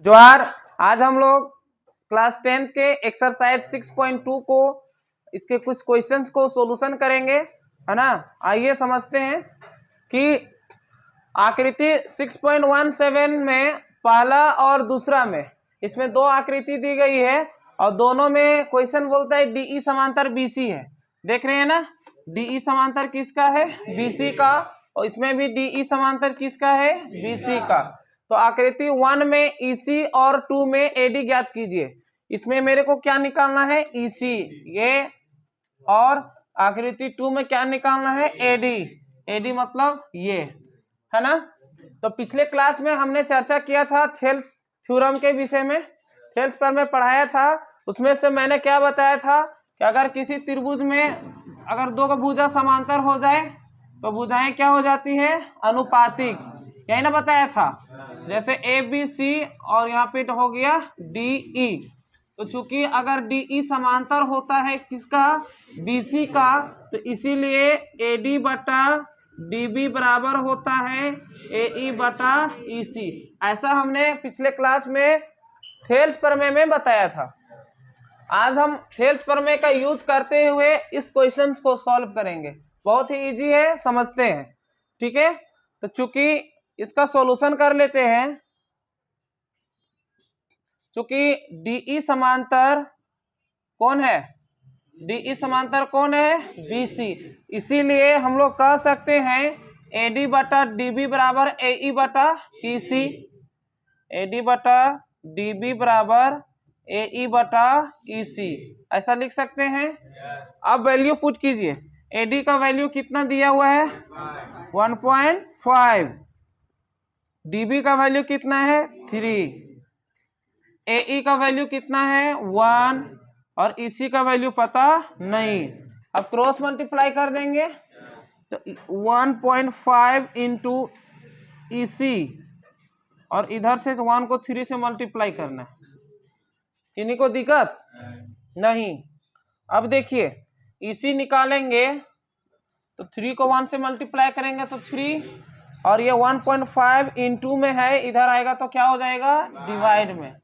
जोहार। आज हम लोग क्लास 10 के एक्सरसाइज 6.2 को इसके कुछ क्वेश्चंस को सॉल्यूशन करेंगे, है ना। आइए समझते हैं कि आकृति 6.17 में पहला और दूसरा में इसमें दो आकृति दी गई है और दोनों में क्वेश्चन बोलता है डीई समांतर बीसी है। देख रहे हैं ना, डीई समांतर किसका है? बीसी का। और इसमें भी डीई समांतर किसका है? बीसी का। तो आकृति 1 में ईसी और 2 में एडी ज्ञात कीजिए। इसमें मेरे को क्या निकालना है? ईसी ये, और आकृति 2 में क्या निकालना है? एडी। एडी मतलब ये, है ना। तो पिछले क्लास में हमने चर्चा किया था थेल्स थ्योरम के विषय में, थेल्स पर मैं पढ़ाया था। उसमें से मैंने क्या बताया था कि अगर किसी त्रिभुज में अगर दो भुजा समांतर हो जाए तो भुजाएं क्या हो जाती है? अनुपातिक। यही ना बताया था। जैसे ए बी सी और यहाँ पे हो गया डी ई। तो चूंकि अगर डी ई समांतर होता है किसका? बीसी का, तो इसीलिए एडी बटा डीबी बराबर होता है एई बटा ईसी। ऐसा हमने पिछले क्लास में थेल्स प्रमेय में बताया था। आज हम थेल्स प्रमेय का यूज करते हुए इस क्वेश्चन को सॉल्व करेंगे। बहुत ही इजी है, समझते हैं, ठीक है। तो चूंकि इसका सॉल्यूशन कर लेते हैं, चूंकि डीई समांतर कौन है? डीई समांतर कौन है? बीसी। इसीलिए हम लोग कह सकते हैं एडी बटा डीबी बराबर एई बटा ईसी। एडी बटा डीबी बराबर एई बटा ईसी, ऐसा लिख सकते हैं। अब वैल्यू पुट कीजिए। एडी का वैल्यू कितना दिया हुआ है? 1.5। डीबी का वैल्यू कितना है? 3। एई का वैल्यू कितना है? 1। और ईसी का वैल्यू पता नहीं। अब क्रॉस मल्टीप्लाई कर देंगे तो 1.5 इंटू ईसी, और इधर से 1 को 3 से मल्टीप्लाई करना है। इन्हीं को दिक्कत नहीं। अब देखिए, ईसी निकालेंगे तो 3 को 1 से मल्टीप्लाई करेंगे तो 3, और ये 1.5 इंटू में है, इधर आएगा तो क्या हो जाएगा? डिवाइड में।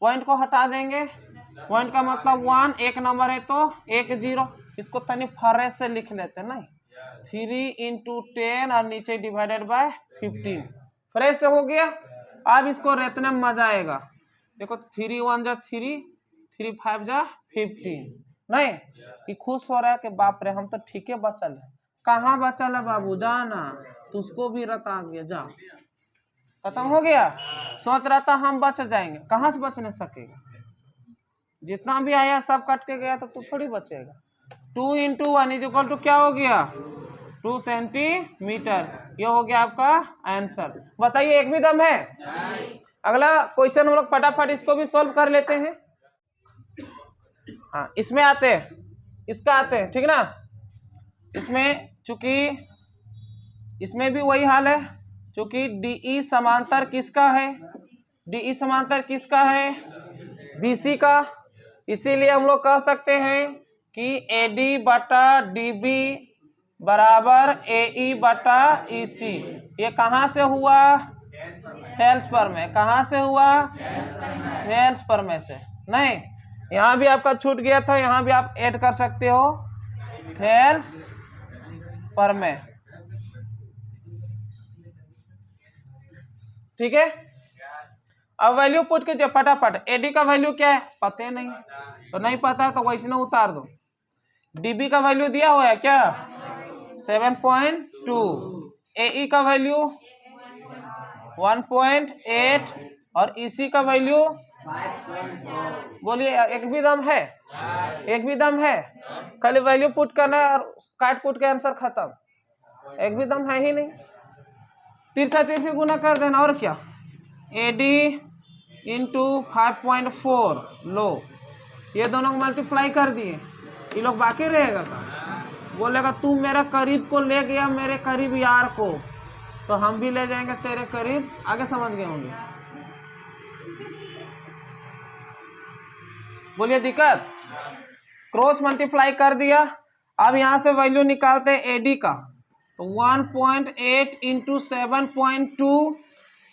पॉइंट को हटा देंगे। पॉइंट का मतलब 1, एक नंबर है तो 1 0। इसको तनी फर्रे से लिख लेते नहीं, 3 इंटू 10 और नीचे डिवाइडेड बाय 15। फ्रेश से हो गया। अब इसको रेतने में मजा आएगा। देखो 3 1 जा 3, 3 5 जा 15। नहीं कि खुश हो रहा है कि बाप रे हम तो ठीक है बचल है। कहाँ बचल है बाबू? जाना तो उसको भी रत आ गया, जा खत्म हो गया। सोच रहा था हम बच जाएंगे, कहाँ से बच नहीं सकेगा? जितना भी आया सब कट के गया तो तू थोड़ी बचेगा। 2 इंटू 1 इज इक्वल टू क्या हो गया? 2 सेंटीमीटर। ये हो गया आपका आंसर। बताइए, एक भी दम है? अगला क्वेश्चन हम लोग फटाफट इसको भी सॉल्व कर लेते हैं। हाँ, इसमें आते हैं, इसका आते हैं, ठीक ना। इसमें चूंकि इसमें भी वही हाल है, चूंकि डीई समांतर किसका है? डीई समांतर किसका है? बीसी का। इसीलिए हम लोग कह सकते हैं कि एडी बटा डीबी बराबर एई बटा ईसी। ये कहाँ से हुआ? थेल्स प्रमेय। कहाँ से हुआ? थेल्स प्रमेय से। नहीं, यहाँ भी आपका छूट गया था, यहाँ भी आप ऐड कर सकते हो, थेल्स प्रमेय, ठीक है। अब वैल्यू पुट कीजिए फटाफट। एडी का वैल्यू क्या है? पता नहीं, तो नहीं पता है तो वैसे ना उतार दो। डीबी का वैल्यू दिया हुआ है क्या? 7.2। एई का वैल्यू 1.8 और ईसी का वैल्यू बोलिए, एक भी दम है? एक भी दम है? खाली वैल्यू पुट करना और काट पुट के आंसर खत्म। एक भी दम है ही नहीं। तिरछा तिरछी गुना कर देना, और क्या। एडी इंटू 5.4, लो ये दोनों को मल्टीप्लाई कर दिए। ये लोग बाकी रहेगा का? बोलेगा तू मेरे करीब को ले गया, मेरे करीब यार को, तो हम भी ले जाएंगे तेरे करीब। आगे समझ गए होंगे? बोलिए दिक्कत। क्रॉस मल्टीप्लाई कर दिया। अब यहां से वैल्यू निकालते हैं एडी का, तो 1.8 इंटू 7.2,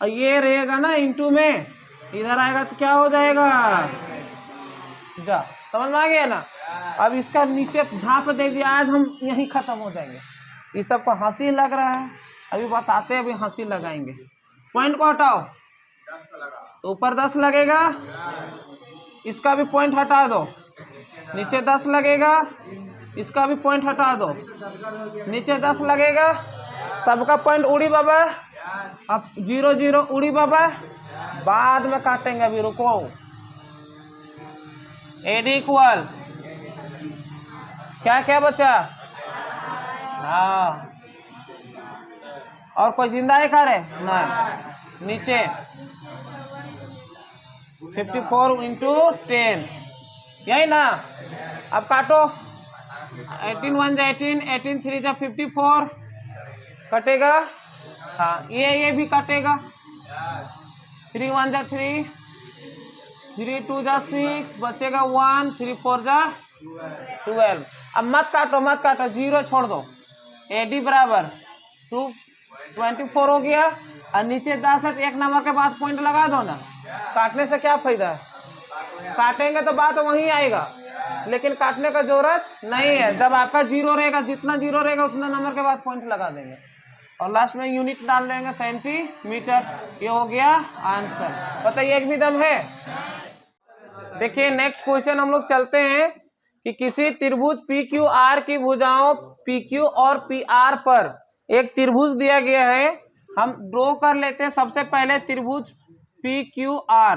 ये रहेगा ना इंटू में, इधर आएगा तो क्या हो जाएगा, जा, समझ में आ गया ना। अब इसका नीचे झाँप दे दिया, आज हम यहीं खत्म हो जाएंगे। ये सबको हंसी लग रहा है, अभी बताते हैं, अभी हंसी लगाएंगे। पॉइंट को हटाओ तो ऊपर 10 लगेगा, इसका भी पॉइंट हटा दो, नीचे 10 लगेगा, इसका भी पॉइंट हटा दो, नीचे 10 लगेगा, सबका पॉइंट उड़ी बाबा। अब 0 0 उड़ी बाबा, बाद में काटेंगे, अभी रुको। एड इक्वल क्या क्या बचा, हाँ, और कोई जिंदा है खा रहे ना, नीचे 54 इंटू 10, यही ना। अब काटो, 18 1 जा 18, 18 3 जा 54, कटेगा, हाँ ये भी कटेगा, 3 1 जा 3, 3 2 जा 6, बचेगा 1, 3 4 जा 12। अब मत काटो 0 छोड़ दो। एडी बराबर 224 हो गया, और नीचे 10 है तो एक नंबर के बाद पॉइंट लगा दो ना। काटने से क्या फायदा है, काटेंगे तो बात वहीं आएगा, लेकिन काटने का जरूरत नहीं है। जब आपका 0 रहेगा, जितना 0 रहेगा उतना नंबर के बाद पॉइंट लगा देंगे, और लास्ट में यूनिट डाल देंगे सेंटीमीटर। ये हो गया आंसर। बताइए एक भी दम है। देखिए नेक्स्ट क्वेश्चन हम लोग चलते हैं कि किसी त्रिभुज PQR की भुजाओं PQ और PR पर एक त्रिभुज दिया गया है। हम ड्रॉ कर लेते हैं सबसे पहले त्रिभुज PQR।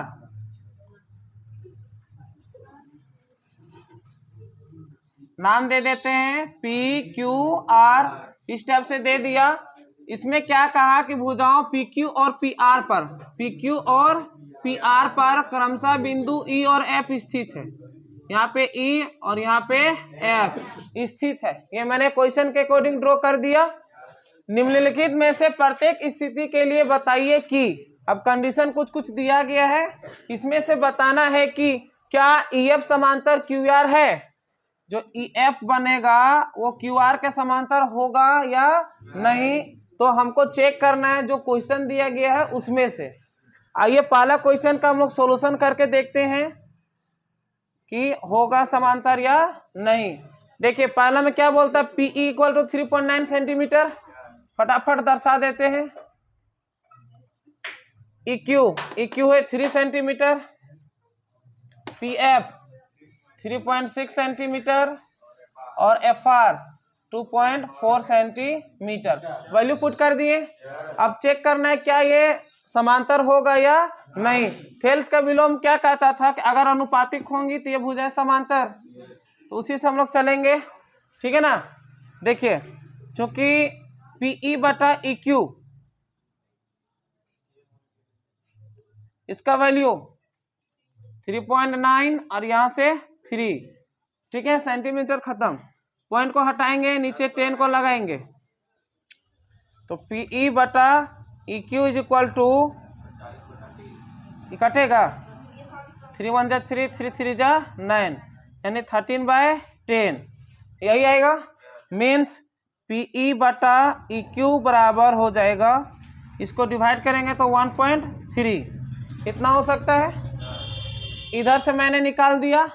नाम दे देते हैं PQR, इस टाइप से दे दिया। इसमें क्या कहा कि भुजाओं PQ और PR पर, PQ और PR पर क्रमशः बिंदु E और F स्थित है। यहाँ पे E और यहाँ पे F स्थित है। ये मैंने क्वेश्चन के अकॉर्डिंग ड्रॉ कर दिया। निम्नलिखित में से प्रत्येक स्थिति के लिए बताइए कि, अब कंडीशन कुछ कुछ दिया गया है, इसमें से बताना है कि क्या EF समांतर QR है। जो EF बनेगा वो QR के समांतर होगा या नहीं, तो हमको चेक करना है जो क्वेश्चन दिया गया है उसमें से। आइए पहला क्वेश्चन का हम लोग सॉल्यूशन करके देखते हैं कि होगा समांतर या नहीं। देखिए पहला में क्या बोलता है, PE इक्वल टू 3.9 सेंटीमीटर, फटाफट दर्शा देते हैं। EQ है 3 सेंटीमीटर, PF 3.6 सेंटीमीटर और FR 2.4 सेंटीमीटर। वैल्यू पुट कर दिए। अब चेक करना है क्या ये समांतर होगा या नहीं। थेल्स का विलोम क्या कहता था कि अगर अनुपातिक होंगी तो ये भुजाएं समांतर, तो उसी से हम लोग चलेंगे, ठीक है ना। देखिए चूंकि PE बटा EQ, इसका वैल्यू 3.9 और यहाँ से 3, ठीक है, सेंटीमीटर खत्म। पॉइंट को हटाएंगे, नीचे 10 को लगाएंगे, तो PE बटा EQ इज इक्वल टू, कटेगा 3 1 जा 3, 3 3 जा 9, यानी 13/10 यही आएगा। मीन्स PE बटा EQ बराबर हो जाएगा, इसको डिवाइड करेंगे तो 1.3 इतना हो सकता है। इधर से मैंने निकाल दिया,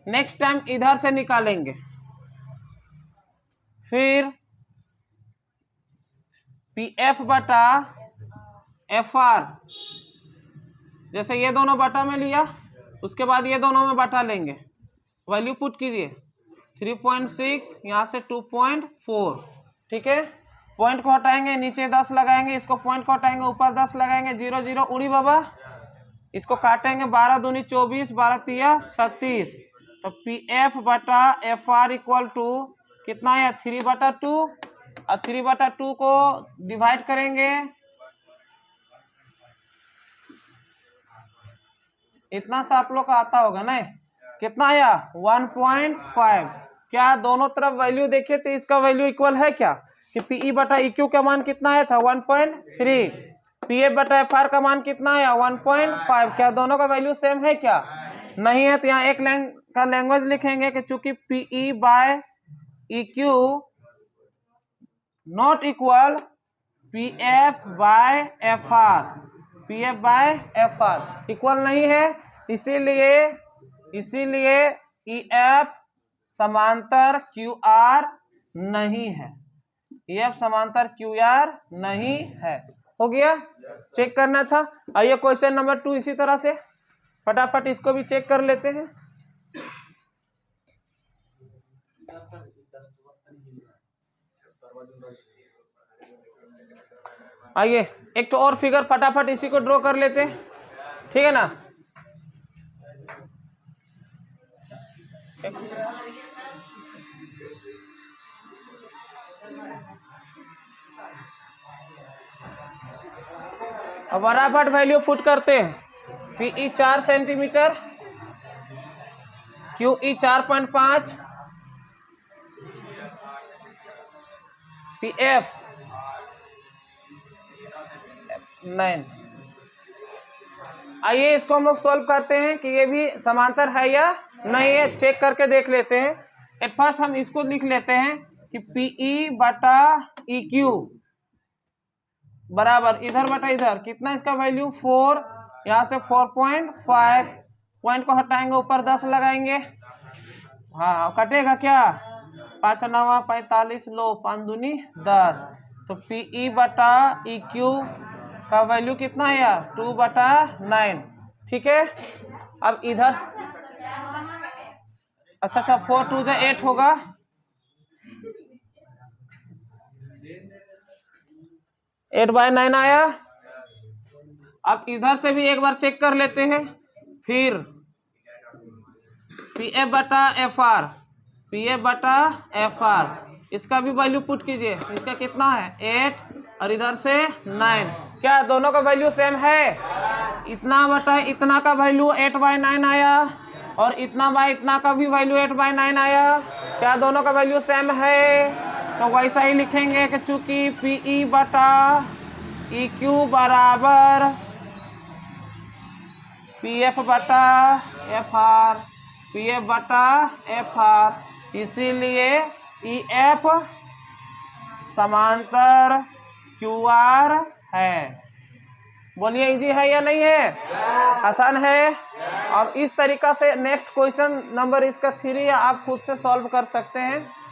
नेक्स्ट टाइम इधर से निकालेंगे। फिर PF बटा FR, जैसे ये दोनों बटा में लिया, उसके बाद ये दोनों में बटा लेंगे। वैल्यू पुट कीजिए 3.6, यहाँ से 2.4, ठीक है। पॉइंट को हटाएंगे, नीचे 10 लगाएंगे, इसको पॉइंट को हटाएंगे, ऊपर 10 लगाएंगे, 0 0 उड़ी बाबा। इसको काटेंगे, 12 दूनी 24, 12 तिया 36, तो PF बटा FR इक्वल टू कितना है, 3/2, और 3/2 को डिवाइड करेंगे, इतना सा आप लोग का आता होगा ना, कितना आया 1.5। क्या दोनों तरफ वैल्यू देखे तो इसका वैल्यू इक्वल है क्या, कि PE बटा EQ का मान कितना आया था 1.3, PF बटा FR का मान कितना आया 1.5। क्या दोनों का वैल्यू सेम है क्या, नहीं है। तो यहाँ एक का लैंग्वेज लिखेंगे कि चूंकि PE by EQ not equal PF by FR, P F by F R equal नहीं है, इसीलिए ई एफ समांतर क्यू आर नहीं है, ई एफ समांतर क्यू आर नहीं है। हो गया, चेक करना था। आइए क्वेश्चन नंबर 2 इसी तरह से फटाफट इसको भी चेक कर लेते हैं। आइए एक तो और फिगर फटाफट इसी को ड्रॉ कर लेते हैं, ठीक है ना। अब फटाफट वैल्यू पुट करते हैं। PE 4 centimetre, QE 4.5, PF 9। आइए इसको हम लोग सॉल्व करते हैं कि ये भी समांतर है या नहीं है, चेक करके देख लेते हैं। एट फर्स्ट हम इसको लिख लेते हैं कि पीई बटा ई क्यू बराबर इधर बटा इधर कितना, इसका वैल्यू 4, यहाँ से 4.5, पॉइंट को हटाएंगे ऊपर 10 लगाएंगे, हाँ कटेगा क्या, 5 9 45, लो 5 दूनी 10, तो पीई बटा ई क्यू का वैल्यू कितना है यार 2/9, ठीक है। अब इधर अच्छा 4 2 जा 8 होगा, एट बाय 9 आया। अब इधर से भी एक बार चेक कर लेते हैं, फिर पी एफ बटा एफ आर, पी एफ बटा एफ आर, इसका भी वैल्यू पुट कीजिए, इसका कितना है 8 और इधर से 9, क्या दोनों का वैल्यू सेम है, इतना बटा इतना का वैल्यू 8/9 आया और इतना बाय इतना का भी वैल्यू 8/9 आया, क्या दोनों का वैल्यू सेम है, तो वैसा ही लिखेंगे कि चूंकि पीई बटा ई क्यू बराबर पी एफ बटा एफ आर, पी एफ बटा एफ आर, इसीलिए ई एफ समांतर क्यू आर है। बोलिए इजी है या नहीं है, आसान है। और इस तरीका से नेक्स्ट क्वेश्चन नंबर इसका 3 आप खुद से सॉल्व कर सकते हैं।